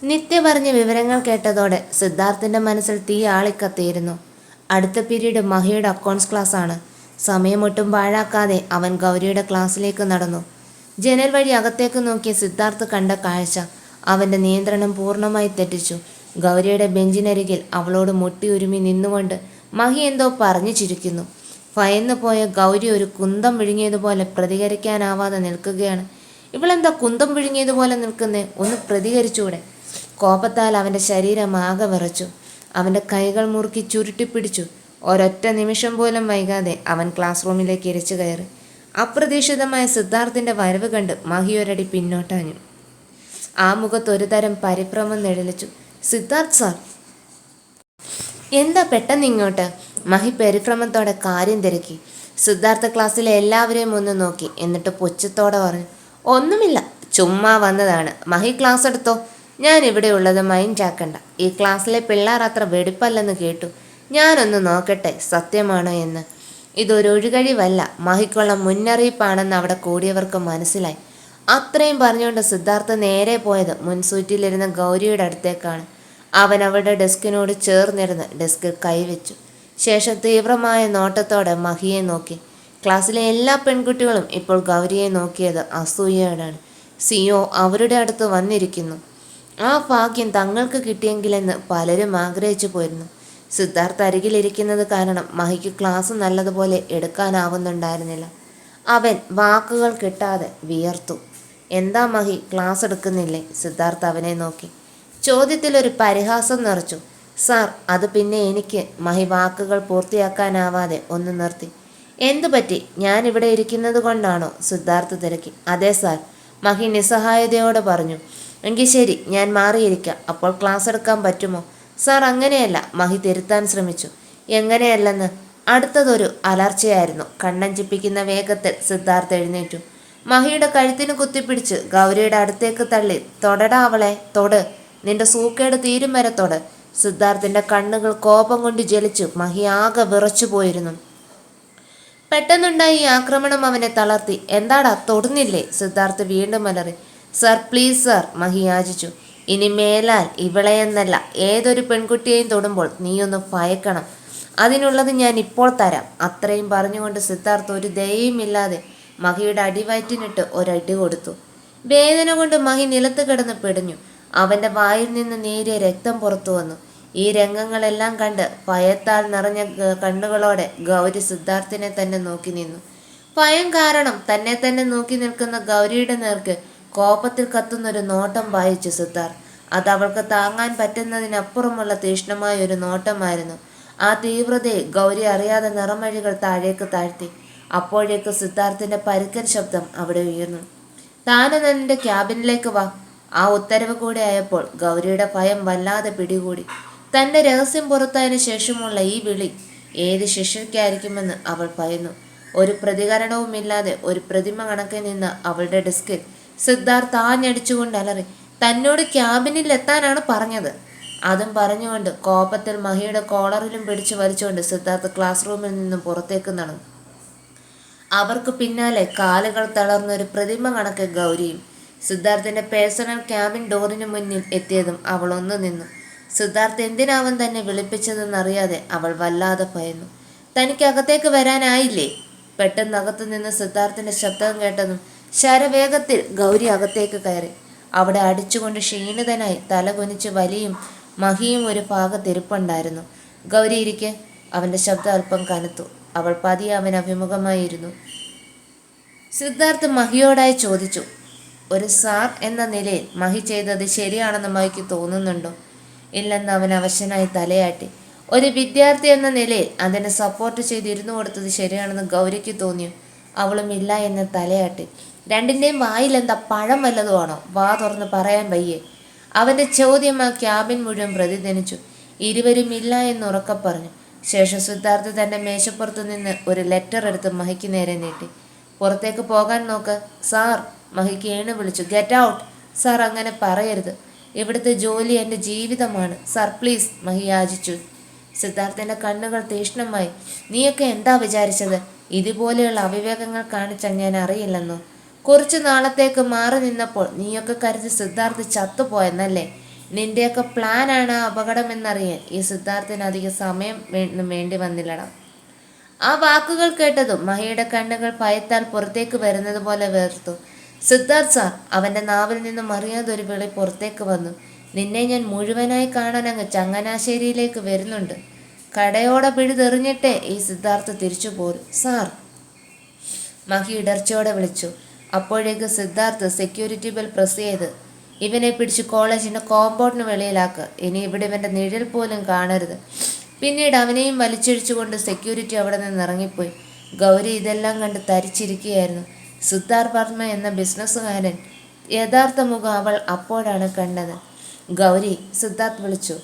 നിത്യ പറഞ്ഞ വിവരങ്ങൾ കേട്ടതോടെ സിദ്ധാർത്ഥിന്റെ മനസ്സിൽ തീ ആളിക്കത്തിയിരുന്നു. അടുത്ത പീരീഡ് മഹിയുടെ അക്കൗണ്ട്സ് ക്ലാസ് ആണ്. സമയമൊട്ടും പാഴാക്കാതെ അവൻ ഗൗരിയുടെ ക്ലാസ്സിലേക്ക് നടന്നു. ജനൽ വഴി അകത്തേക്ക് നോക്കിയ സിദ്ധാർത്ഥ് കണ്ട കാഴ്ച അവന്റെ നിയന്ത്രണം പൂർണ്ണമായി തെറ്റിച്ചു. ഗൗരിയുടെ ബെഞ്ചിനരികിൽ അവളോട് മുട്ടിയുരുമി നിന്നുകൊണ്ട് മഹി എന്തോ പറഞ്ഞു ചിരിക്കുന്നു. ഭയന്നു പോയ ഗൗരി ഒരു കുന്തം വിഴുങ്ങിയതുപോലെ പ്രതികരിക്കാനാവാതെ നിൽക്കുകയാണ്. ഇവളെന്താ കുന്തം വിഴുങ്ങിയതുപോലെ നിൽക്കുന്നേ? ഒന്ന് പ്രതികരിച്ചൂടെ? കോപത്താൽ അവൻ്റെ ശരീരം ആകെ വിറച്ചു. അവൻ്റെ കൈകൾ മുറുക്കി ചുരുട്ടിപ്പിടിച്ചു. ഒരൊറ്റ നിമിഷം പോലും വൈകാതെ അവൻ ക്ലാസ് റൂമിലേക്ക് ഇരച്ചു കയറി. അപ്രതീക്ഷിതമായ സിദ്ധാർത്ഥിൻ്റെ വരവ് കണ്ട് മഹി ഒരടി പിന്നോട്ടാഞ്ഞു. ആ മുഖത്ത് ഒരു തരം പരിഭ്രമം നിഴലിച്ചു. സിദ്ധാർത്ഥ് സാർ, എന്താ പെട്ടെന്ന് ഇങ്ങോട്ട്? മഹി പരിഭ്രമത്തോടെ കാര്യം തിരക്കി. സിദ്ധാർത്ഥ ക്ലാസ്സിലെ എല്ലാവരെയും ഒന്ന് നോക്കി. എന്നിട്ട് പുച്ഛത്തോടെ പറഞ്ഞു, ഒന്നുമില്ല, ചുമ്മാ വന്നതാണ്. മഹി ക്ലാസ് എടുത്തോ. ഞാൻ ഇവിടെ ഉള്ളത് മൈൻഡ് ആക്കണ്ട. ഈ ക്ലാസ്സിലെ പിള്ളേർ അത്ര വെടിപ്പല്ലെന്ന് കേട്ടു. ഞാനൊന്ന് നോക്കട്ടെ സത്യമാണോ എന്ന്. ഇതൊരു ഒഴുകഴിവല്ല, മഹിക്കുള്ള മുന്നറിയിപ്പാണെന്ന് അവിടെ കൂടിയവർക്ക് മനസ്സിലായി. അത്രയും പറഞ്ഞുകൊണ്ട് സിദ്ധാർത്ഥ നേരെ പോയത് മുൻസൂറ്റിലിരുന്ന ഗൗരിയുടെ അടുത്തേക്കാണ്. അവൻ അവളുടെ ഡെസ്കിനോട് ചേർന്നിരുന്ന് ഡെസ്കിൽ കൈവച്ചു. ശേഷം തീവ്രമായ നോട്ടത്തോടെ മഹിയെ നോക്കി. ക്ലാസ്സിലെ എല്ലാ പെൺകുട്ടികളും ഇപ്പോൾ ഗൗരിയെ നോക്കിയത് അസൂയയോടാണ്. സിഒ അവരുടെ അടുത്ത് വന്നിരിക്കുന്നു. ആ ഭാഗ്യം തങ്ങൾക്ക് കിട്ടിയെങ്കിലെന്ന് പലരും ആഗ്രഹിച്ചു പോയിരുന്നു. സിദ്ധാർത്ഥ് അരികിലിരിക്കുന്നത് കാരണം മഹിക്ക് ക്ലാസ് നല്ലതുപോലെ എടുക്കാനാവുന്നുണ്ടായിരുന്നില്ല. അവൻ വാക്കുകൾ കിട്ടാതെ വിയർത്തു. എന്താ മഹി, ക്ലാസ് എടുക്കുന്നില്ലേ? സിദ്ധാർത്ഥ് അവനെ നോക്കി. ചോദ്യത്തിലൊരു പരിഹാസം നിറച്ചു. സാർ, അത് പിന്നെ എനിക്ക്. മഹി വാക്കുകൾ പൂർത്തിയാക്കാനാവാതെ ഒന്ന് നിർത്തി. എന്തു പറ്റി? ഞാനിവിടെ ഇരിക്കുന്നത് കൊണ്ടാണോ? സിദ്ധാർത്ഥ് തിരക്കി. അതെ സാർ, മഹി നിസ്സഹായതയോടെ പറഞ്ഞു. എങ്കിൽ ശരി, ഞാൻ മാറിയിരിക്കാം. അപ്പോൾ ക്ലാസ് എടുക്കാൻ പറ്റുമോ? സാർ, അങ്ങനെയല്ല. മഹി തിരുത്താൻ ശ്രമിച്ചു. എങ്ങനെയല്ലെന്ന്? അടുത്തതൊരു അലർച്ചയായിരുന്നു. കണ്ണഞ്ചിപ്പിക്കുന്ന വേഗത്തിൽ സിദ്ധാർത്ഥ് എഴുന്നേറ്റു. മഹിയുടെ കഴുത്തിന് കുത്തിപ്പിടിച്ച് ഗൗരിയുടെ അടുത്തേക്ക് തള്ളി. തൊടടാ അവളെ, തൊട്. നിന്റെ സൂക്കേട് തീരും വരെ തൊട്. സിദ്ധാർത്ഥിന്റെ കണ്ണുകൾ കോപം കൊണ്ട് ജ്വലിച്ചു. മഹി ആകെ വിറച്ചു പോയിരുന്നു. പെട്ടെന്നുണ്ടായി ഈ ആക്രമണം അവനെ തളർത്തി. എന്താടാ, തൊടുന്നില്ലേ? സിദ്ധാർത്ഥ് വീണ്ടും അലറി. സർ, പ്ലീസ് സർ, മഹി യാചിച്ചു. ഇനി മേലാൽ ഇവളെയെന്നല്ല ഏതൊരു പെൺകുട്ടിയെയും തൊടുമ്പോൾ നീയൊന്ന് ഭയക്കണം. അതിനുള്ളത് ഞാൻ ഇപ്പോൾ തരാം. അത്രയും പറഞ്ഞുകൊണ്ട് സിദ്ധാർത്ഥ് ഒരു ദയയുമില്ലാതെ മഹിയുടെ അടിവയറ്റിനിട്ട് ഒരടി കൊടുത്തു. വേദന കൊണ്ട് മഹി നിലത്ത് കിടന്ന് പിടഞ്ഞു. അവൻ്റെ വായിൽ നിന്ന് നേരിയ രക്തം പുറത്തു വന്നു. ഈ രംഗങ്ങളെല്ലാം കണ്ട് ഭയത്താൽ നിറഞ്ഞ കണ്ണുകളോടെ ഗൗരി സിദ്ധാർത്ഥിനെ തന്നെ നോക്കി നിന്നു. ഭയം കാരണം തന്നെ തന്നെ നോക്കി നിൽക്കുന്ന ഗൗരിയുടെ നേർക്ക് കോപത്തിൽ കത്തുന്നൊരു നോട്ടം വായിച്ചു സിദ്ധാർത്ഥ്. അത് അവൾക്ക് താങ്ങാൻ പറ്റുന്നതിനപ്പുറമുള്ള തീക്ഷ്ണമായ ഒരു നോട്ടമായിരുന്നു. ആ തീവ്രതയെ ഗൗരി അറിയാതെ നിറമഴികൾ താഴേക്ക് താഴ്ത്തി. അപ്പോഴേക്ക് സിദ്ധാർത്ഥിന്റെ പരുക്കൻ ശബ്ദം അവിടെ ഉയർന്നു. താനെന്ന് എൻ്റെ ക്യാബിനിലേക്ക് വാ. ആ ഉത്തരവ് കൂടെ ആയപ്പോൾ ഗൗരിയുടെ ഭയം വല്ലാതെ പിടികൂടി. തന്റെ രഹസ്യം പുറത്തായതിനു ശേഷമുള്ള ഈ വിളി ഏത് ശിഷ്യയ്ക്കായിരിക്കുമെന്ന് അവൾ ഭയന്നു. ഒരു പ്രതികരണവുമില്ലാതെ ഒരു പ്രതിമ കണക്കെ നിന്ന അവളുടെ ഡെസ്കിൽ സിദ്ധാർത്ഥ് ആഞ്ഞടിച്ചുകൊണ്ട് അലറി. തന്നോട് ക്യാബിനിൽ എത്താനാണ് പറഞ്ഞത്. അതും പറഞ്ഞുകൊണ്ട് കോപത്തിൽ മഹിയുടെ കോളറിലും പിടിച്ചു വലിച്ചുകൊണ്ട് സിദ്ധാർത്ഥ് ക്ലാസ് റൂമിൽ നിന്നും പുറത്തേക്ക് നടന്നു. അവർക്ക് പിന്നാലെ കാലുകൾ തളർന്നൊരു പ്രതിമ കണക്കെ ഗൗരിയും. സിദ്ധാർത്ഥിന്റെ പേഴ്സണൽ ക്യാബിൻ ഡോറിന് മുന്നിൽ എത്തിയതും അവൾ ഒന്ന് നിന്നു. സിദ്ധാർത്ഥ് എന്തിനാവൻ തന്നെ വിളിപ്പിച്ചതെന്നറിയാതെ അവൾ വല്ലാതെ ഭയന്നു. തനിക്ക് അകത്തേക്ക് വരാനായില്ലേ? പെട്ടെന്ന് അകത്തു നിന്ന് സിദ്ധാർത്ഥിന്റെ ശബ്ദം കേട്ടതും ശരവേഗത്തിൽ ഗൗരി അകത്തേക്ക് കയറി. അവിടെ അടിച്ചുകൊണ്ട് ക്ഷീണിതനായി തല കുനിച്ച് വലിയും മഹിയും ഒരു ഭാഗത്തിരിപ്പുണ്ടായിരുന്നു. ഗൗരി ഇരിക്കെ. അവന്റെ ശബ്ദം അല്പം കനത്തു. അവൾ പതിയെ അവൻ അഭിമുഖമായിരുന്നു. സിദ്ധാർത്ഥ് മഹിയോടായി ചോദിച്ചു. ഒരു സാർ എന്ന നിലയിൽ മഹി ചെയ്തത് ശരിയാണെന്ന് മഹിക്ക് തോന്നുന്നുണ്ടോ? ഇല്ലെന്ന് അവൻ അവശനായി തലയാട്ടി. ഒരു വിദ്യാർത്ഥി എന്ന നിലയിൽ അതിനെ സപ്പോർട്ട് ചെയ്ത് ഇരുന്നു കൊടുത്തത് ശരിയാണെന്ന് ഗൗരിക്ക് തോന്നിയോ? അവളും ഇല്ല എന്ന് തലയാട്ടി. രണ്ടിൻ്റെയും വായിലെന്താ, പഴം വല്ലതുമാണോ? വാ തുറന്ന് പറയാൻ വയ്യേ? അവൻ്റെ ചോദ്യം ആ ക്യാബിൻ മുഴുവൻ പ്രതിധ്വനിച്ചു. ഇരുവരും ഇല്ല എന്ന് ഉറക്കെ പറഞ്ഞു. ശേഷം സിദ്ധാർത്ഥ് തൻ്റെ മേശപ്പുറത്തു നിന്ന് ഒരു ലെറ്റർ എടുത്ത് മഹിക്ക് നേരെ നീട്ടി. പുറത്തേക്ക് പോകാൻ നോക്ക്. സാർ, മഹിക്ക് ഏണ് വിളിച്ചു. Get out. സാർ, അങ്ങനെ പറയരുത്. ഇവിടുത്തെ ജോലി എൻ്റെ ജീവിതമാണ് സാർ, പ്ലീസ്, മഹി യാചിച്ചു. സിദ്ധാർത്ഥിൻ്റെ കണ്ണുകൾ തീക്ഷ്ണമായി. നീയൊക്കെ എന്താ വിചാരിച്ചത്? ഇതുപോലെയുള്ള അവിവേകങ്ങൾ കാണിച്ചാൽ ഞാൻ അറിയില്ലെന്നോ? കുറച്ചു നാളത്തേക്ക് മാറി നിന്നപ്പോൾ നീയൊക്കെ കരുതി സിദ്ധാർത്ഥ് ചത്തുപോയെന്നല്ലേ? നിന്റെയൊക്കെ പ്ലാനാണ് ആ അപകടമെന്നറിയാൻ ഈ സിദ്ധാർത്ഥിന് അധികം സമയം വേണ്ടി വന്നില്ലടാ. ആ വാക്കുകൾ കേട്ടതും മഹിയുടെ കണ്ണുകൾ ഭയത്താൽ പുറത്തേക്ക് വരുന്നത് പോലെ വേർത്തു. സിദ്ധാർത്ഥ് സാർ, അവന്റെ നാവിൽ നിന്നും അറിയാതെ ഒരു വിളി പുറത്തേക്ക് വന്നു. നിന്നെ ഞാൻ മുഴുവനായി കാണാൻ അങ്ങ് ചങ്ങനാശ്ശേരിയിലേക്ക് വരുന്നുണ്ട്. കടയോടെ പിഴുതെറിഞ്ഞിട്ടേ ഈ സിദ്ധാർത്ഥ് തിരിച്ചു പോരും സാർ, മഹി ഇടർച്ചയോടെ വിളിച്ചു. അപ്പോഴേക്ക് സിദ്ധാർത്ഥ് സെക്യൂരിറ്റി ബെൽ പ്രസ് ചെയ്ത്, ഇവനെ പിടിച്ച് കോളേജിന്റെ കോമ്പൗണ്ടിന് വെളിയിലാക്കുക. ഇനി ഇവിടെ ഇവന്റെ നിഴൽ പോലും കാണരുത്. പിന്നീട് അവനെയും വലിച്ചഴിച്ചുകൊണ്ട് സെക്യൂരിറ്റി അവിടെ നിന്ന് ഇറങ്ങിപ്പോയി. ഗൗരി ഇതെല്ലാം കണ്ട് തരിച്ചിരിക്കുകയായിരുന്നു. സിദ്ധാർത്ഥ് വർമ്മ എന്ന ബിസിനസ്സുകാരൻ യഥാർത്ഥ മുഖം അവൾ അപ്പോഴാണ് കണ്ടത്. ഗൗരി, സിദ്ധാർത്ഥ് വിളിച്ചു.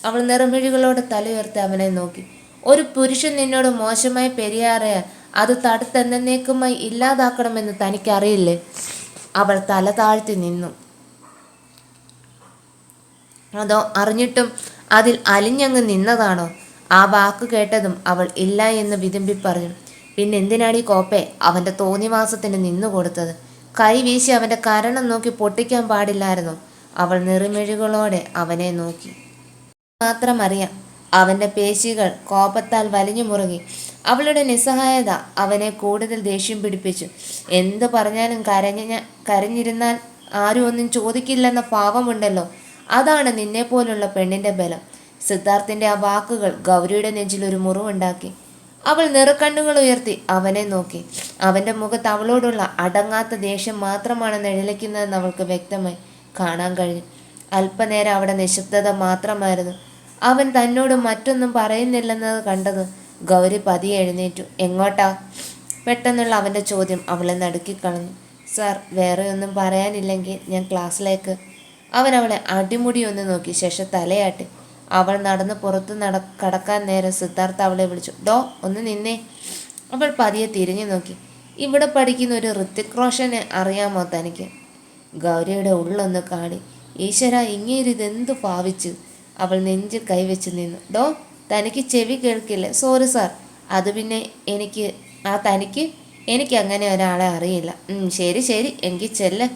അവൾ നിറമിഴികളോടെ തലയുയർത്തി അവനെ നോക്കി. ഒരു പുരുഷൻ നിന്നോട് മോശമായി പെരിയാറിയാൽ അത് തടുത്തെന്നേക്കുമായി ഇല്ലാതാക്കണമെന്ന് തനിക്കറിയില്ലേ? അവൾ തല താഴ്ത്തി നിന്നു. അതോ അറിഞ്ഞിട്ടും അതിൽ അലിഞ്ഞങ്ങ് നിന്നതാണോ? ആ വാക്ക് കേട്ടതും അവൾ ഇല്ല എന്ന് വിതുമ്പി പറഞ്ഞു. പിന്നെന്തിനാടി കോപ്പെ അവൻ്റെ തോന്നിവാസത്തിന് നിന്നു കൊടുത്തത്? കൈ വീശി അവൻ്റെ കരണം നോക്കി പൊട്ടിക്കാൻ പാടില്ലായിരുന്നോ? അവൾ നിറമിഴികളോടെ അവനെ നോക്കി. മാത്രം അറിയാം. അവൻ്റെ പേശികൾ കോപത്താൽ വലിഞ്ഞു മുറുകി. അവളുടെ നിസ്സഹായത അവനെ കൂടുതൽ ദേഷ്യം പിടിപ്പിച്ചു. എന്ത് പറഞ്ഞാലും കരഞ്ഞിരുന്നാൽ ആരും ഒന്നും ചോദിക്കില്ലെന്ന ഭാവമുണ്ടല്ലോ, അതാണ് നിന്നെപ്പോലുള്ള പെണ്ണിൻ്റെ ബലം. സിദ്ധാർത്ഥിൻ്റെ ആ വാക്കുകൾ ഗൗരിയുടെ നെഞ്ചിൽ ഒരു മുറിവുണ്ടാക്കി. അവൾ നിറക്കണ്ണുകൾ ഉയർത്തി അവനെ നോക്കി. അവൻ്റെ മുഖത്ത് അവളോടുള്ള അടങ്ങാത്ത ദേഷ്യം മാത്രമാണ് നിഴലിക്കുന്നതെന്ന് അവൾക്ക് വ്യക്തമായി കാണാൻ കഴിഞ്ഞു. അല്പനേരം അവിടെ നിശബ്ദത മാത്രമായിരുന്നു. അവൻ തന്നോട് മറ്റൊന്നും പറയുന്നില്ലെന്നത് കണ്ടത് ഗൗരി പതിയെ എഴുന്നേറ്റു. എങ്ങോട്ടാ? പെട്ടെന്നുള്ള അവൻ്റെ ചോദ്യം അവളെ നടുക്കിക്കളഞ്ഞു. സാർ, വേറെ ഒന്നും പറയാനില്ലെങ്കിൽ ഞാൻ ക്ലാസ്സിലേക്ക്. അവൻ അവളെ അടിമുടി ഒന്ന് നോക്കി ശേഷം തലയാട്ടി. അവൾ നടന്ന് പുറത്ത് കടക്കാൻ നേരം സിദ്ധാർത്ഥ് അവളെ വിളിച്ചു. ഡോ, ഒന്ന് നിന്നേ. അവൾ പതിയെ തിരിഞ്ഞു നോക്കി. ഇവിടെ പഠിക്കുന്ന ഒരു ഋത്തിക് റോഷനെ അറിയാമോ തനിക്ക്? ഗൗരിയുടെ ഉള്ളൊന്ന് കാടി. ഈശ്വര, ഇങ്ങേരിതെന്തു ഭാവിച്ചു? അവൾ നെഞ്ചിൽ കൈവച്ച് നിന്നു. ഡോ, തനിക്ക് ചെവി കേൾക്കില്ലേ? Sorry sir. അത് പിന്നെ എനിക്ക് അങ്ങനെ ഒരാളെ അറിയില്ല. ശരി ശരി, എങ്കിൽ ചെല്ല്.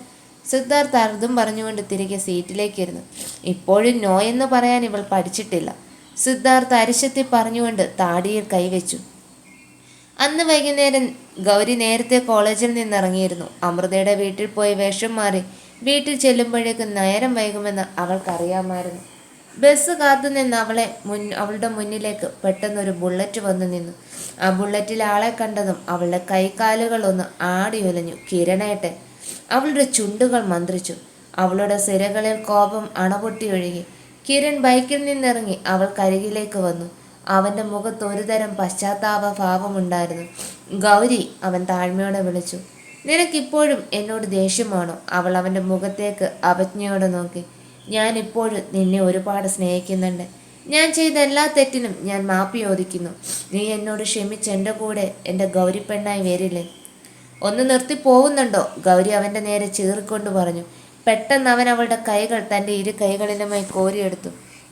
സിദ്ധാർത്ഥ് അർദ്ധം പറഞ്ഞുകൊണ്ട് തിരികെ സീറ്റിലേക്കിരുന്നു. ഇപ്പോഴും നോ എന്ന് പറയാൻ ഇവൾ പഠിച്ചിട്ടില്ല. സിദ്ധാർത്ഥ് അരിശത്തി പറഞ്ഞുകൊണ്ട് താടിയിൽ കൈവച്ചു. അന്ന് വൈകുന്നേരം ഗൗരി നേരത്തെ കോളേജിൽ നിന്നിറങ്ങിയിരുന്നു. അമൃതയുടെ വീട്ടിൽ പോയി വേഷം മാറി വീട്ടിൽ ചെല്ലുമ്പോഴേക്കും നേരം വൈകുമെന്ന് അവൾക്കറിയാമായിരുന്നു. ബസ് കാത്തുനിന്ന് അവളുടെ മുന്നിലേക്ക് പെട്ടെന്നൊരു ബുള്ളറ്റ് വന്നു നിന്നു. ആ ബുള്ളറ്റിൽ ആളെ കണ്ടതും അവളുടെ കൈകാലുകളൊന്ന് ആടിയുലഞ്ഞു. കിരണേട്ടെ! അവളുടെ ചുണ്ടുകൾ മന്ത്രിച്ചു. അവളുടെ സിരകളിൽ കോപം അണപൊട്ടി ഒഴുകി. കിരൺ ബൈക്കിൽ നിന്നിറങ്ങി അവൾക്കരികിലേക്ക് വന്നു. അവൻ്റെ മുഖത്ത് ഒരുതരം പശ്ചാത്താപ ഭാവമുണ്ടായിരുന്നു. ഗൗരി, അവൻ താഴ്മയോടെ വിളിച്ചു. നിനക്കിപ്പോഴും എന്നോട് ദേഷ്യമാണോ? അവൾ അവൻ്റെ മുഖത്തേക്ക് അവജ്ഞയോടെ നോക്കി. ഞാൻ ഇപ്പോഴും നിന്നെ ഒരുപാട് സ്നേഹിക്കുന്നുണ്ട്. ഞാൻ ചെയ്ത എല്ലാ തെറ്റിനും ഞാൻ മാപ്പി ചോദിക്കുന്നു. നീ എന്നോട് ക്ഷമിച്ച് എൻ്റെ കൂടെ എൻ്റെ ഗൗരി പെണ്ണായി വരില്ലേ? ഒന്ന് നിർത്തിപ്പോകുന്നുണ്ടോ? ഗൗരി അവൻ്റെ നേരെ ചീറിക്കൊണ്ട് പറഞ്ഞു. പെട്ടെന്ന് അവൻ അവളുടെ കൈകൾ തൻ്റെ ഇരു കൈകളിലുമായി കോരിയെടുത്തു.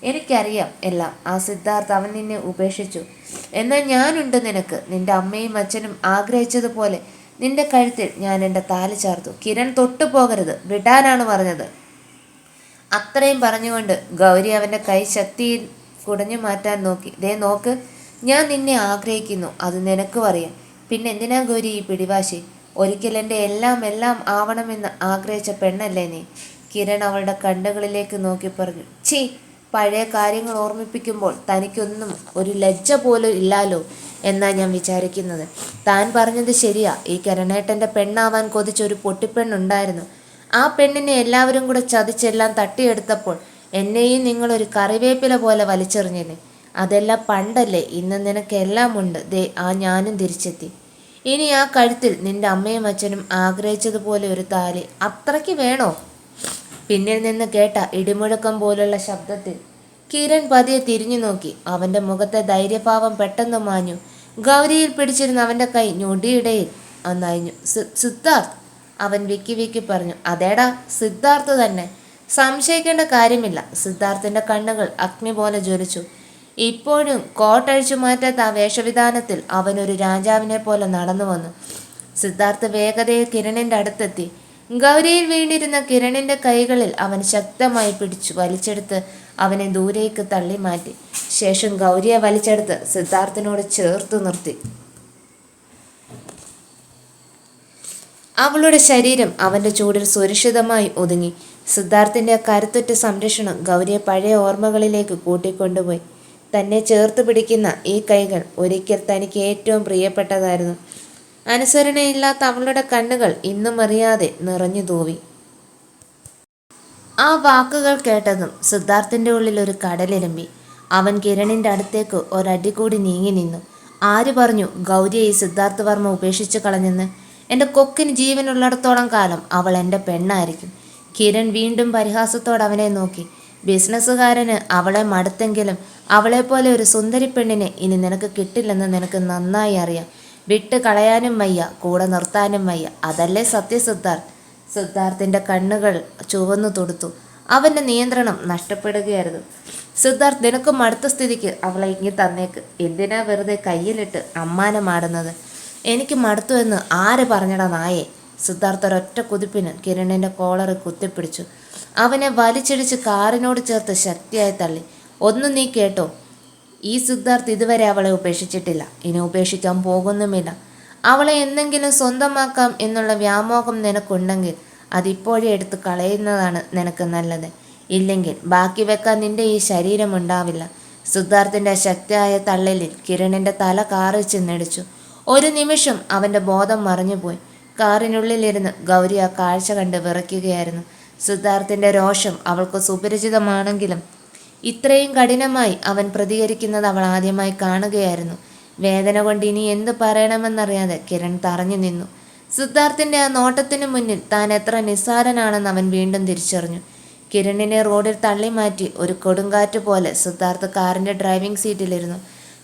എനിക്കറിയാം എല്ലാം. ആ സിദ്ധാർത്ഥ് അവൻ നിന്നെ ഉപേക്ഷിച്ചു. എന്നാൽ ഞാനുണ്ട് നിനക്ക്. നിന്റെ അമ്മയും അച്ഛനും ആഗ്രഹിച്ചതുപോലെ നിന്റെ കഴുത്തിൽ ഞാൻ എൻ്റെ താലി ചാർത്തു. കിരൺ തൊട്ടു പോകരുത്, വിടാനാണ് പറഞ്ഞത്. അത്രയും പറഞ്ഞുകൊണ്ട് ഗൗരി അവൻ്റെ കൈ ശക്തിയിൽ കുടഞ്ഞു മാറ്റാൻ നോക്കി. ദേ നോക്ക്, ഞാൻ നിന്നെ ആഗ്രഹിക്കുന്നു, അത് നിനക്കും അറിയാം. പിന്നെ എന്തിനാ ഗൗരി ഈ പിടിവാശി? ഒരിക്കൽ എൻ്റെ എല്ലാം ആവണമെന്ന് ആഗ്രഹിച്ച പെണ്ണല്ലേ നീ? കിരൺ അവളുടെ കണ്ണുകളിലേക്ക് നോക്കി പറഞ്ഞു. ഛീ, പഴയ കാര്യങ്ങൾ ഓർമ്മിപ്പിക്കുമ്പോൾ തനിക്കൊന്നും ഒരു ലജ്ജ പോലും ഇല്ലാലോ എന്നാ ഞാൻ വിചാരിക്കുന്നത്. താൻ പറഞ്ഞത് ശരിയാ. ഈ കിരണേട്ടൻ്റെ പെണ്ണാവാൻ കൊതിച്ചൊരു പൊട്ടിപ്പെണ്ണുണ്ടായിരുന്നു. ആ പെണ്ണിനെ എല്ലാവരും കൂടെ ചതിച്ചെല്ലാം തട്ടിയെടുത്തപ്പോൾ എന്നെയും നിങ്ങളൊരു കറിവേപ്പില പോലെ വലിച്ചെറിഞ്ഞില്ലേ? അതെല്ലാം പണ്ടല്ലേ. ഇന്ന് നിനക്കെല്ലാം ഉണ്ട്. ദേ ആ ഞാനും തിരിച്ചെത്തി. ഇനി ആ കഴുത്തിൽ നിന്റെ അമ്മയും അച്ഛനും ആഗ്രഹിച്ചതുപോലെ ഒരു താലി അത്രയ്ക്ക് വേണോ? പിന്നിൽ നിന്ന് കേട്ട ഇടിമുഴക്കം പോലുള്ള ശബ്ദത്തിൽ കിരൺ പതിയെ തിരിഞ്ഞു നോക്കി. അവൻ്റെ മുഖത്തെ ധൈര്യഭാവം പെട്ടെന്ന് മാഞ്ഞു. ഗൗരിയിൽ പിടിച്ചിരുന്ന അവൻ്റെ കൈ ഞൊടിയിടയിൽ ഒന്നയഞ്ഞു. സിദ്ധാർത്ഥ്, അവൻ വിക്കി പറഞ്ഞു. അതേടാ, സിദ്ധാർത്ഥ് തന്നെ, സംശയിക്കേണ്ട കാര്യമില്ല. സിദ്ധാർത്ഥിൻ്റെ കണ്ണുകൾ അഗ്നി പോലെ ജ്വലിച്ചു. ഇപ്പോഴും കോട്ടഴിച്ചു മാറ്റാത്ത ആ വേഷവിധാനത്തിൽ അവനൊരു രാജാവിനെ പോലെ നടന്നു വന്നു. സിദ്ധാർത്ഥ് വേഗതയിൽ കിരണിൻ്റെ അടുത്തെത്തി. ഗൗരിയിൽ വീണിരുന്ന കിരണിന്റെ കൈകളിൽ അവൻ ശക്തമായി പിടിച്ചു വലിച്ചെടുത്ത് അവനെ ദൂരേക്ക് തള്ളി മാറ്റി. ശേഷം ഗൗരിയെ വലിച്ചെടുത്ത് സിദ്ധാർത്ഥിനോട് ചേർത്തു നിർത്തി. അവളുടെ ശരീരം അവന്റെ ചൂടിൽ സുരക്ഷിതമായി ഒതുങ്ങി. സിദ്ധാർത്ഥിന്റെ കരുത്തുറ്റ സംരക്ഷണം ഗൗരിയെ പഴയ ഓർമ്മകളിലേക്ക് കൂട്ടിക്കൊണ്ടുപോയി. തന്നെ ചേർത്ത് പിടിക്കുന്ന ഈ കൈകൾ ഒരിക്കൽ തനിക്ക് ഏറ്റവും പ്രിയപ്പെട്ടതായിരുന്നു. അനുസരണയില്ലാത്ത അവളുടെ കണ്ണുകൾ ഇന്നും അറിയാതെ നിറഞ്ഞു തൂവി. ആ വാക്കുകൾ കേട്ടതും സിദ്ധാർത്ഥിന്റെ ഉള്ളിൽ ഒരു കടലിരമ്പി. അവൻ കിരണിന്റെ അടുത്തേക്ക് ഒരടി കൂടി നീങ്ങി നിന്നു. ആര് പറഞ്ഞു ഗൗരിയെ ഈ സിദ്ധാർത്ഥ വർമ്മ ഉപേക്ഷിച്ചു കളഞ്ഞെന്ന്? എൻ്റെ കൊക്കിന് ജീവനുള്ളിടത്തോളം കാലം അവൾ എൻ്റെ പെണ്ണായിരിക്കും. കിരൺ വീണ്ടും പരിഹാസത്തോടെ അവനെ നോക്കി. ബിസിനസ്സുകാരന് അവളെ മടുത്തെങ്കിലും അവളെപ്പോലെ ഒരു സുന്ദരി പെണ്ണിനെ ഇനി നിനക്ക് കിട്ടില്ലെന്ന് നിനക്ക് നന്നായി അറിയാം. വിട്ട് കളയാനും വയ്യ, കൂടെ നിർത്താനും വയ്യ. അതല്ലേ സത്യ സിദ്ധാർത്ഥ്? സിദ്ധാർത്ഥിൻ്റെ കണ്ണുകൾ ചുവന്നു തൊടുത്തു. അവൻ്റെ നിയന്ത്രണം നഷ്ടപ്പെടുകയായിരുന്നു. സിദ്ധാർത്ഥ്, നിനക്ക് മടുത്ത സ്ഥിതിക്ക് അവളെ ഇങ്ങി തന്നേക്ക്. എന്തിനാ വെറുതെ കയ്യിലിട്ട് അമ്മാനമാടുന്നത്? എനിക്ക് മടുത്തു എന്ന് ആര് പറഞ്ഞടാ നായെ? സിദ്ധാർത്ഥ ഒരൊറ്റ കുതിപ്പിന് കിരണിൻ്റെ കോളറ് കുത്തിപ്പിടിച്ചു. അവനെ വലിച്ചിടിച്ച് കാറിനോട് ചേർത്ത് ശക്തിയായി തള്ളി. ഒന്ന് നീ കേട്ടോ, ഈ സിദ്ധാർത്ഥ് ഇതുവരെ അവളെ ഉപേക്ഷിച്ചിട്ടില്ല, ഇനി ഉപേക്ഷിക്കാൻ പോകുന്നുമില്ല. അവളെ എന്തെങ്കിലും സ്വന്തമാക്കാം എന്നുള്ള വ്യാമോഹം നിനക്കുണ്ടെങ്കിൽ അതിപ്പോഴേ എടുത്ത് കളയുന്നതാണ് നിനക്ക് നല്ലത്. ഇല്ലെങ്കിൽ ബാക്കി വെക്കാൻ നിന്റെ ഈ ശരീരം ഉണ്ടാവില്ല. സിദ്ധാർത്ഥിൻ്റെ ശക്തിയായ തള്ളലിൽ കിരണിൻ്റെ തല കാറിൽ ചെന്നിടിച്ചു. ഒരു നിമിഷം അവൻ്റെ ബോധം മറഞ്ഞുപോയി. കാറിനുള്ളിലിരുന്ന് ഗൗരി ആ കാഴ്ച കണ്ട് വിറയ്ക്കുകയായിരുന്നു. സിദ്ധാർത്ഥിൻ്റെ രോഷം അവൾക്ക് സുപരിചിതമാണെങ്കിലും ഇത്രയും കഠിനമായി അവൻ പ്രതികരിക്കുന്നത് അവൾ ആദ്യമായി കാണുകയായിരുന്നു. വേദന കൊണ്ട് ഇനി എന്ത് പറയണമെന്നറിയാതെ കിരൺ തറഞ്ഞു നിന്നു. സിദ്ധാർത്ഥിൻ്റെ ആ നോട്ടത്തിനു മുന്നിൽ താൻ എത്ര നിസ്സാരനാണെന്ന് അവൻ വീണ്ടും തിരിച്ചറിഞ്ഞു. കിരണിനെ റോഡിൽ തള്ളി മാറ്റി ഒരു കൊടുങ്കാറ്റ് പോലെ സിദ്ധാർത്ഥ് കാറിൻ്റെ ഡ്രൈവിംഗ് സീറ്റിലിരുന്നു.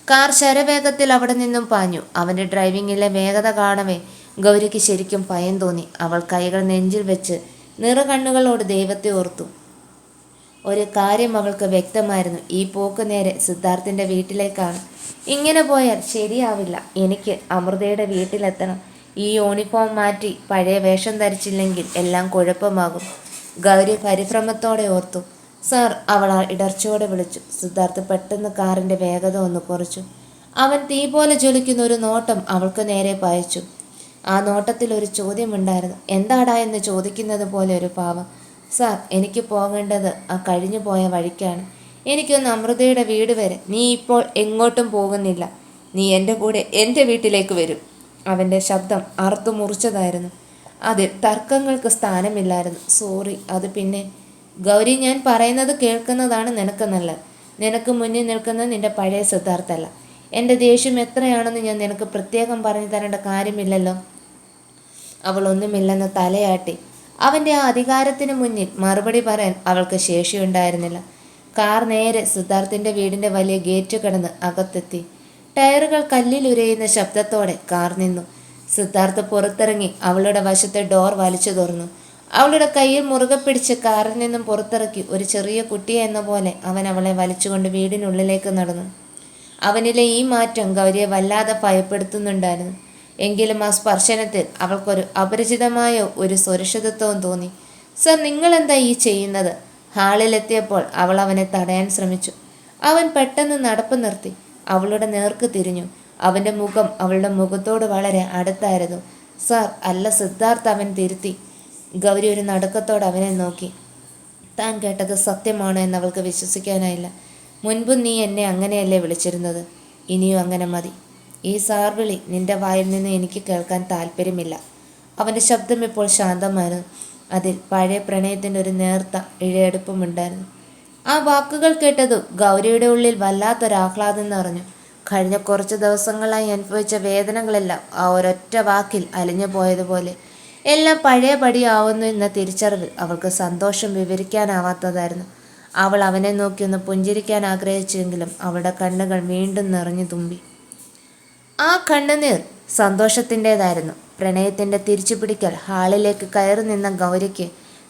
കാർ ശരവേഗത്തിൽ അവിടെ നിന്നും പാഞ്ഞു. അവൻ്റെ ഡ്രൈവിങ്ങിലെ വേഗത കാണവേ ഗൗരിക്ക് ശരിക്കും ഭയം തോന്നി. അവൾ കൈകൾ നെഞ്ചിൽ വെച്ച് നിറകണ്ണുകളോട് ദൈവത്തെ ഓർത്തു. ഒരു കാര്യം അവൾക്ക് വ്യക്തമായിരുന്നു, ഈ പോക്ക് നേരെ സിദ്ധാർത്ഥിൻ്റെ വീട്ടിലേക്കാണ്. ഇങ്ങനെ പോയാൽ ശരിയാവില്ല. എനിക്ക് അമൃതയുടെ വീട്ടിലെത്തണം. ഈ യൂണിഫോം മാറ്റി പഴയ വേഷം ധരിച്ചില്ലെങ്കിൽ എല്ലാം കുഴപ്പമാകും. ഗൗരി പരിഭ്രമത്തോടെ ഓർത്തു. സാർ, അവൾ ഇടർച്ചയോടെ വിളിച്ചു. സിദ്ധാർത്ഥ് പെട്ടെന്ന് കാറിൻ്റെ വേഗത ഒന്ന് കുറച്ചു. അവൻ തീ പോലെ ജ്വലിക്കുന്ന ഒരു നോട്ടം അവൾക്ക് നേരെ പായിച്ചു. ആ നോട്ടത്തിൽ ഒരു ചോദ്യമുണ്ടായിരുന്നു. എന്താടാ എന്ന് ചോദിക്കുന്നത് പോലെ ഒരു ഭാവം. സാർ, എനിക്ക് പോകേണ്ടത് ആ കഴിഞ്ഞു പോയ വഴിക്കാണ്. എനിക്കൊന്ന് അമൃതയുടെ വീട് വരെ. നീ ഇപ്പോൾ എങ്ങോട്ടും പോകുന്നില്ല. നീ എൻ്റെ കൂടെ എൻ്റെ വീട്ടിലേക്ക് വരും. അവൻ്റെ ശബ്ദം അറുത്തു മുറിച്ചതായിരുന്നു. അതിൽ തർക്കങ്ങൾക്ക് സ്ഥാനമില്ലായിരുന്നു. സോറി, അത് പിന്നെ. ഗൗരി, ഞാൻ പറയുന്നത് കേൾക്കുന്നതാണ് നിനക്ക് നല്ലത്. നിനക്ക് മുന്നിൽ നിൽക്കുന്ന നിന്റെ പഴയ സിദ്ധാർത്ഥല്ല. എൻ്റെ ദേഷ്യം എത്രയാണെന്ന് ഞാൻ നിനക്ക് പ്രത്യേകം പറഞ്ഞു തരേണ്ട കാര്യമില്ലല്ലോ. അവൾ ഒന്നുമില്ലെന്ന് തലയാട്ടി. അവൻ്റെ ആ അധികാരത്തിന് മുന്നിൽ മറുപടി പറയാൻ അവൾക്ക് ശേഷിയുണ്ടായിരുന്നില്ല. കാർ നേരെ സിദ്ധാർത്ഥിൻ്റെ വീടിൻ്റെ വലിയ ഗേറ്റ് കടന്ന് അകത്തെത്തി. ടയറുകൾ കല്ലിലുരയുന്ന ശബ്ദത്തോടെ കാർ നിന്നു. സിദ്ധാർത്ഥ് പുറത്തിറങ്ങി അവളുടെ വശത്തെ ഡോർ വലിച്ചു തുറന്നു. അവളുടെ കയ്യിൽ മുറുകെ പിടിച്ച് കാറിൽ നിന്നും പുറത്തിറക്കി ഒരു ചെറിയ കുട്ടിയെ എന്ന പോലെ അവൻ അവളെ വലിച്ചുകൊണ്ട് വീടിനുള്ളിലേക്ക് നടന്നു. അവനിലെ ഈ മാറ്റം ഗൗരിയെ വല്ലാതെ ഭയപ്പെടുത്തുന്നുണ്ടായിരുന്നു. എങ്കിലും ആ സ്പർശനത്തിൽ അവൾക്കൊരു അപരിചിതമായ ഒരു സുരക്ഷിതത്വം തോന്നി. സർ, നിങ്ങളെന്താ ഈ ചെയ്യുന്നത്? ഹാളിലെത്തിയപ്പോൾ അവൾ അവനെ തടയാൻ ശ്രമിച്ചു. അവൻ പെട്ടെന്ന് നടപ്പ് നിർത്തി അവളുടെ നേർക്ക് തിരിഞ്ഞു. അവൻ്റെ മുഖം അവളുടെ മുഖത്തോട് വളരെ അടുത്തായിരുന്നു. സാർ, അല്ല സിദ്ധാർത്ഥ്, അവൻ തിരുത്തി. ഗൗരി ഒരു നടുക്കത്തോടെ അവനെ നോക്കി. താൻ കേട്ടത് സത്യമാണോ എന്നവൾക്ക് വിശ്വസിക്കാനായില്ല. മുൻപും നീ എന്നെ അങ്ങനെയല്ലേ വിളിച്ചിരുന്നത്? ഇനിയും അങ്ങനെ മതി. ഈ സാർ വിളി നിന്റെ വായിൽ നിന്ന് എനിക്ക് കേൾക്കാൻ താല്പര്യമില്ല. അവൻ്റെ ശബ്ദം ഇപ്പോൾ ശാന്തമായിരുന്നു. അതിൽ പഴയ പ്രണയത്തിൻ്റെ ഒരു നേർത്ത ഇഴയെടുപ്പുമുണ്ടായിരുന്നു. ആ വാക്കുകൾ കേട്ടതു ഗൗരിയുടെ ഉള്ളിൽ വല്ലാത്തൊരാഹ്ലാദം നിറഞ്ഞു. കഴിഞ്ഞ കുറച്ച് ദിവസങ്ങളായി അനുഭവിച്ച വേദനകളെല്ലാം ആ ഒരൊറ്റ വാക്കിൽ അലിഞ്ഞു പോയതുപോലെ. എല്ലാം പഴയപടിയാവുന്നു എന്ന തിരിച്ചറിവിൽ അവൾക്ക് സന്തോഷം വിവരിക്കാനാവാത്തതായിരുന്നു. അവൾ അവനെ നോക്കിയൊന്ന് പുഞ്ചിരിക്കാൻ ആഗ്രഹിച്ചെങ്കിലും അവളുടെ കണ്ണുകൾ വീണ്ടും നിറഞ്ഞു തുമ്പി. ആ കണ്ണുനീർ സന്തോഷത്തിൻ്റെതായിരുന്നു. പ്രണയത്തിൻ്റെ തിരിച്ചുപിടിക്കൽ ഹാളിലേക്ക് കയറി നിന്ന ഗൗരിക്ക്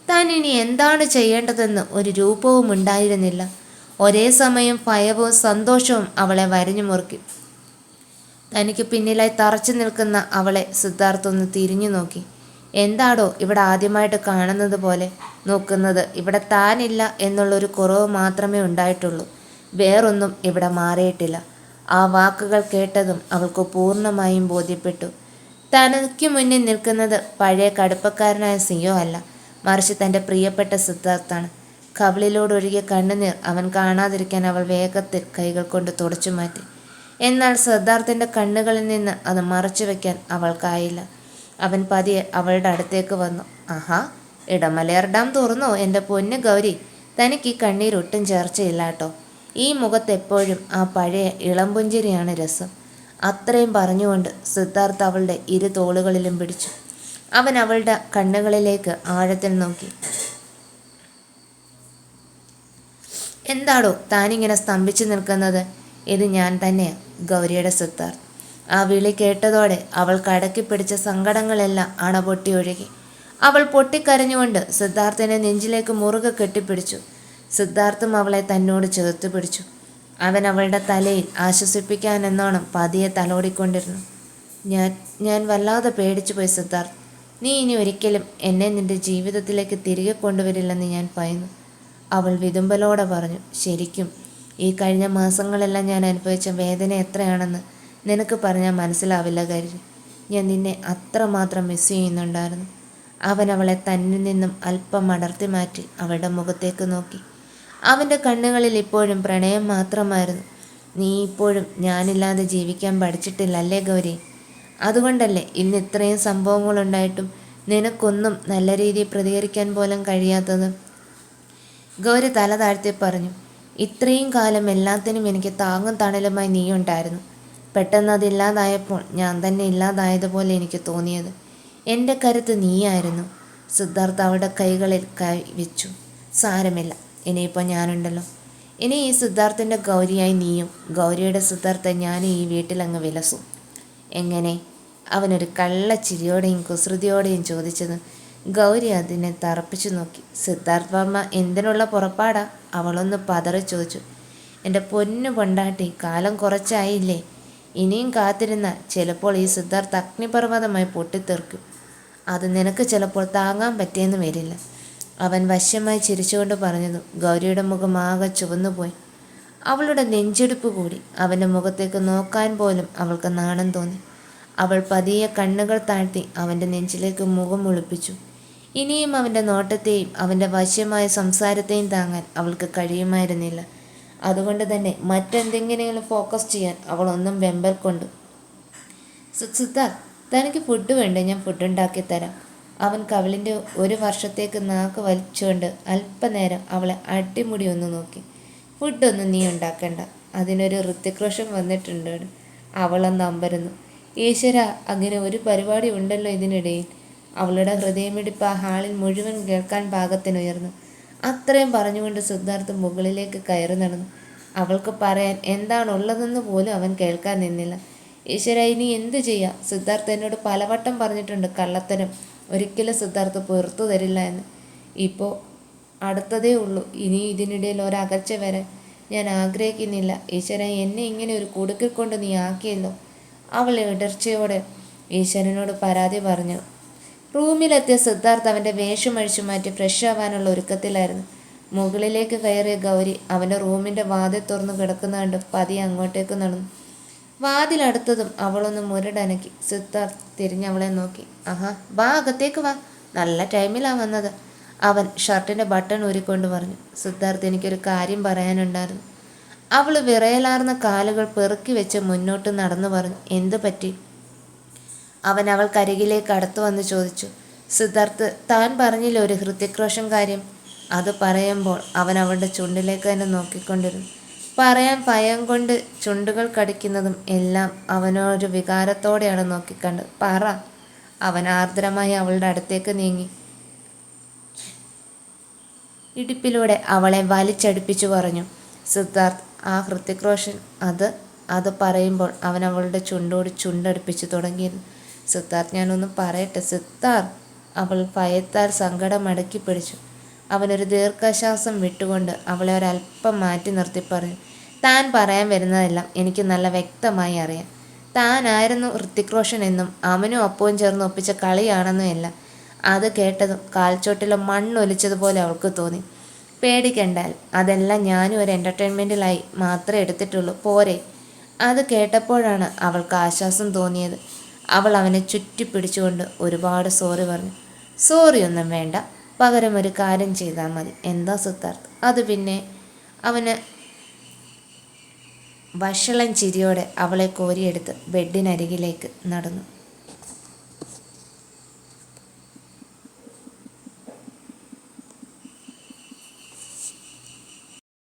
താൻ ഇനി എന്താണ് ചെയ്യേണ്ടതെന്ന് ഒരു രൂപവും ഉണ്ടായിരുന്നില്ല. ഒരേ സമയം ഭയവും സന്തോഷവും അവളെ വരിഞ്ഞു മുറുക്കി. തനിക്ക് പിന്നിലായി തറച്ചു നിൽക്കുന്ന അവളെ സിദ്ധാർത്ഥ് ഒന്ന് തിരിഞ്ഞു നോക്കി. എന്താടോ ഇവിടെ ആദ്യമായിട്ട് കാണുന്നത് പോലെ നോക്കുന്നത്? ഇവിടെ താനില്ല എന്നുള്ളൊരു കുറവ് മാത്രമേ ഉണ്ടായിട്ടുള്ളൂ. വേറൊന്നും ഇവിടെ മാറിയിട്ടില്ല. ആ വാക്കുകൾ കേട്ടതും അവൾക്ക് പൂർണ്ണമായും ബോധ്യപ്പെട്ടു. തനിക്ക് മുന്നിൽ നിൽക്കുന്നത് പഴയ കടുപ്പക്കാരനായ സിയോ അല്ല, മറിച്ച് തൻ്റെ പ്രിയപ്പെട്ട സിദ്ധാർത്ഥാണ്. കവിളിലോടൊഴുകിയ കണ്ണുനീർ അവൻ കാണാതിരിക്കാൻ അവൾ വേഗത്തിൽ കൈകൾ കൊണ്ട് തുടച്ചു മാറ്റി. എന്നാൽ സിദ്ധാർത്ഥിൻ്റെ കണ്ണുകളിൽ നിന്ന് അത് മറച്ചു വയ്ക്കാൻ അവൾക്കായില്ല. അവൻ പതിയെ അവളുടെ അടുത്തേക്ക് വന്നു. ആഹാ, ഇടമലയാർ ഡാം തുറന്നോ എൻ്റെ പൊന്നു ഗൗരി? തനിക്ക് ഈ കണ്ണീരൊട്ടും ചേർച്ചയില്ല കേട്ടോ. ഈ മുഖത്തെപ്പോഴും ആ പഴയ ഇളംപുഞ്ചിരിയാണ് രസം. അത്രയും പറഞ്ഞുകൊണ്ട് സിദ്ധാർത്ഥ് അവളുടെ ഇരു തോളുകളിലും പിടിച്ചു. അവൻ അവളുടെ കണ്ണുകളിലേക്ക് ആഴത്തിൽ നോക്കി. എന്താടോ താനിങ്ങനെ സ്തംഭിച്ചു നിൽക്കുന്നത്? ഇത് ഞാൻ തന്നെയാ, ഗൗരിയുടെ സിദ്ധാർത്ഥ്. ആ വിളി കേട്ടതോടെ അവൾ കടക്കി പിടിച്ച സങ്കടങ്ങളെല്ലാം അണപൊട്ടി ഒഴുകി. അവൾ പൊട്ടിക്കരഞ്ഞുകൊണ്ട് സിദ്ധാർത്ഥിനെ നെഞ്ചിലേക്ക് മുറുകെ കെട്ടിപ്പിടിച്ചു. സിദ്ധാർത്ഥും അവളെ തന്നോട് ചേർത്ത് പിടിച്ചു. അവൻ അവളുടെ തലയിൽ ആശ്വസിപ്പിക്കാനെന്നോണം പതിയെ തലോടിക്കൊണ്ടിരുന്നു. ഞാൻ വല്ലാതെ പേടിച്ചു പോയി സിദ്ധാർത്ഥ്. നീ ഇനി ഒരിക്കലും എന്നെ നിന്റെ ജീവിതത്തിലേക്ക് തിരികെ കൊണ്ടുവരില്ലെന്ന് ഞാൻ ഭയന്നു. അവൾ വിതുമ്പലോടെ പറഞ്ഞു. ശരിക്കും ഈ കഴിഞ്ഞ മാസങ്ങളെല്ലാം ഞാൻ അനുഭവിച്ച വേദന എത്രയാണെന്ന് നിനക്ക് പറഞ്ഞാൽ മനസ്സിലാവില്ല ഗൗരി. ഞാൻ നിന്നെ അത്രമാത്രം മിസ് ചെയ്യുന്നുണ്ടായിരുന്നു. അവൻ അവളെ തന്നിൽ നിന്നും അല്പം അടർത്തി മാറ്റി അവളുടെ മുഖത്തേക്ക് നോക്കി. അവൻ്റെ കണ്ണുകളിൽ ഇപ്പോഴും പ്രണയം മാത്രമായിരുന്നു. നീ ഇപ്പോഴും ഞാനില്ലാതെ ജീവിക്കാൻ പഠിച്ചിട്ടില്ലല്ലേ ഗൗരി? അതുകൊണ്ടല്ലേ ഇന്ന് ഇത്രയും സംഭവങ്ങളുണ്ടായിട്ടും നിനക്കൊന്നും നല്ല രീതിയിൽ പ്രതികരിക്കാൻ പോലും കഴിയാത്തത്? ഗൗരി തല താഴ്ത്തി പറഞ്ഞു. ഇത്രയും കാലം എല്ലാത്തിനും എനിക്ക് താങ്ങും തണലുമായി നീയുണ്ടായിരുന്നു. പെട്ടെന്ന് അതില്ലാതായപ്പോൾ ഞാൻ തന്നെ ഇല്ലാതായതുപോലെ എനിക്ക് തോന്നിയത്. എൻ്റെ കരുത്ത് നീയായിരുന്നു. സിദ്ധാർത്ഥ് അവളുടെ കൈകളിൽ കൈ വെച്ചു. സാരമില്ല, ഇനിയിപ്പോൾ ഞാനുണ്ടല്ലോ. ഇനി ഈ സിദ്ധാർത്ഥിൻ്റെ ഗൗരിയായി നീയും, ഗൗരിയുടെ സിദ്ധാർത്ഥ ഞാനും ഈ വീട്ടിലങ്ങ് വിലസും. എങ്ങനെ? അവനൊരു കള്ളച്ചിരിയോടെയും കുസൃതിയോടെയും ചോദിച്ചത്. ഗൗരി അതിനെ തറപ്പിച്ചു നോക്കി. സിദ്ധാർത്ഥ് വർമ്മ എന്തിനുള്ള പുറപ്പാടാ? അവളൊന്ന് പതറി ചോദിച്ചു. എൻ്റെ പൊന്നു പൊണ്ടാട്ടി, കാലം കുറച്ചായില്ലേ? ഇനിയും കാത്തിരുന്നാൽ ചിലപ്പോൾ ഈ സിദ്ധാർത്ഥ് അഗ്നിപർവ്വതമായി പൊട്ടിത്തെറിക്കും. അത് നിനക്ക് ചിലപ്പോൾ താങ്ങാൻ പറ്റിയെന്ന് വരില്ല. അവൻ വശ്യമായി ചിരിച്ചുകൊണ്ട് പറഞ്ഞതും ഗൗരിയുടെ മുഖം ആകെ ചുവന്നുപോയി. അവളുടെ നെഞ്ചെടുപ്പ് കൂടി. അവൻ്റെ മുഖത്തേക്ക് നോക്കാൻ പോലും അവൾക്ക് നാണം തോന്നി. അവൾ പതിയെ കണ്ണുകൾ താഴ്ത്തി അവൻ്റെ നെഞ്ചിലേക്ക് മുഖം ഒളിപ്പിച്ചു. ഇനിയും അവൻ്റെ നോട്ടത്തെയും അവൻ്റെ വശ്യമായ സംസാരത്തെയും താങ്ങാൻ അവൾക്ക് കഴിയുമായിരുന്നില്ല. അതുകൊണ്ട് തന്നെ മറ്റെന്തെങ്കിലും ഫോക്കസ് ചെയ്യാൻ അവൾ ഒന്നും വെമ്പൽ കൊണ്ടു. സിദ്ധാർത്ഥ്, തനിക്ക് ഫുഡ് വേണ്ടേ? ഞാൻ ഫുഡ് ഉണ്ടാക്കി തരാം. അവൻ കവിളിൻ്റെ ഒരു വർഷത്തേക്ക് നാക്ക് വലിച്ചുകൊണ്ട് അല്പനേരം അവളെ അടിമുടി ഒന്ന് നോക്കി. ഫുഡൊന്നും നീ ഉണ്ടാക്കണ്ട, അതിനൊരു ഋത്തിക് റോഷൻ വന്നിട്ടുണ്ട്. അവളൊന്ന് അമ്പരന്നു. ഈശ്വര, അങ്ങനെ ഒരു പരിപാടി ഉണ്ടല്ലോ ഇതിനിടയിൽ. അവളുടെ ഹൃദയമിടിപ്പ് ആ ഹാളിൽ മുഴുവൻ കേൾക്കാൻ പാകത്തിനുയർന്നു. അത്രയും പറഞ്ഞുകൊണ്ട് സിദ്ധാർത്ഥ് മുകളിലേക്ക് കയറി നടന്നു. അവൾക്ക് പറയാൻ എന്താണുള്ളതെന്ന് പോലും അവൻ കേൾക്കാൻ നിന്നില്ല. ഈശ്വര, ഇനി എന്തു ചെയ്യാം? സിദ്ധാർത്ഥ് എന്നോട് പലവട്ടം പറഞ്ഞിട്ടുണ്ട് കള്ളത്തരം ഒരിക്കലും സിദ്ധാർത്ഥ് പുറത്തു തരില്ല എന്ന്. ഇപ്പോൾ അടുത്തതേ ഉള്ളൂ. ഇനി ഇതിനിടയിൽ ഒരകൽച്ച വരാൻ ഞാൻ ആഗ്രഹിക്കുന്നില്ല. ഈശ്വര, എന്നെ ഇങ്ങനെ ഒരു കുടുക്കിൽ കൊണ്ട് നീ ആക്കിയല്ലോ. അവൾ ഇടർച്ചയോടെ ഈശ്വരനോട് പരാതി പറഞ്ഞു. റൂമിലെത്തിയ സിദ്ധാർത്ഥ് അവൻ്റെ വേഷം അഴിച്ചു മാറ്റി ഫ്രഷ് ആവാനുള്ള ഒരുക്കത്തിലായിരുന്നു. മുകളിലേക്ക് കയറിയ ഗൗരി അവൻ്റെ റൂമിൻ്റെ വാതിൽ തുറന്നു കിടക്കുന്ന കണ്ട് പതിയെ അങ്ങോട്ടേക്ക് നടന്നു. വാതിലടുത്തതും അവളൊന്ന് മുരടനക്കി. സിദ്ധാർത്ഥ് തിരിഞ്ഞവളെ നോക്കി. ആഹാ, വാ, അകത്തേക്ക് വാ, നല്ല ടൈമിലാണ് വന്നത്. അവൻ ഷർട്ടിൻ്റെ ബട്ടൺ ഊരിക്കൊണ്ട് പറഞ്ഞു. സിദ്ധാർത്ഥ്, എനിക്കൊരു കാര്യം പറയാനുണ്ടായിരുന്നു. അവൾ വിറയലാർന്ന കാലുകൾ പെറുക്കി വെച്ച് മുന്നോട്ട് നടന്നു പറഞ്ഞു. എന്തു പറ്റി? അവൻ അവൾക്കരികിലേക്ക് അടുത്തു വന്ന് ചോദിച്ചു. സിദ്ധാർത്ഥ്, താൻ പറഞ്ഞില്ല ഒരു ഹൃതിക് റോഷൻ കാര്യം? അത് പറയുമ്പോൾ അവൻ അവളുടെ ചുണ്ടിലേക്ക് തന്നെ നോക്കിക്കൊണ്ടിരുന്നു. പറയാൻ ഭയം കൊണ്ട് ചുണ്ടുകൾ കടിക്കുന്നതും എല്ലാം അവനൊരു വികാരത്തോടെയാണ് നോക്കിക്കണ്ടത്. പറ. അവൻ ആർദ്രമായി അവളുടെ അടുത്തേക്ക് നീങ്ങി ഇടുപ്പിലൂടെ അവളെ വലിച്ചടുപ്പിച്ചു പറഞ്ഞു. സിദ്ധാർത്ഥ്, ആ ഹൃതിക് റോഷൻ അത് പറയുമ്പോൾ അവൻ അവളുടെ ചുണ്ടോട് ചുണ്ടടുപ്പിച്ചു തുടങ്ങിയിരുന്നു. സിദ്ധാർത്ഥ്, ഞാനൊന്ന് പറയട്ടെ സിദ്ധാർത്ഥ്. അവൾ ഭയത്താൽ സങ്കടം അടക്കി പിടിച്ചു. അവനൊരു ദീർഘശ്വാസം വിട്ടുകൊണ്ട് അവളെ ഒരല്പം മാറ്റി നിർത്തി പറഞ്ഞു. താൻ പറയാൻ വരുന്നതെല്ലാം എനിക്ക് നല്ല വ്യക്തമായി അറിയാം. താനായിരുന്നു ഹൃതിക് റോഷൻ എന്നും അവനും അപ്പവും ചേർന്ന് ഒപ്പിച്ച കളിയാണെന്നും എല്ലാം. അത് കേട്ടതും കാൽച്ചോട്ടിലെ മണ്ണൊലിച്ചതുപോലെ അവൾക്ക് തോന്നി. പേടിക്കണ്ടാൽ, അതെല്ലാം ഞാനും ഒരു എൻ്റർടൈൻമെൻറ്റിലായി മാത്രമേ എടുത്തിട്ടുള്ളൂ, പോരെ. അത് കേട്ടപ്പോഴാണ് അവൾക്ക് ആശ്വാസം തോന്നിയത്. അവൾ അവനെ ചുറ്റിപ്പിടിച്ചുകൊണ്ട് ഒരുപാട് സോറി പറഞ്ഞു. സോറിയൊന്നും വേണ്ട, പകരം ഒരു കാര്യം ചെയ്താൽ മതി. എന്താ സിദ്ധാർത്ഥ്? അത് പിന്നെ അവന് വഷളൻ ചിരിയോടെ അവളെ കോരിയെടുത്ത് ബെഡിനരികിലേക്ക് നടന്നു.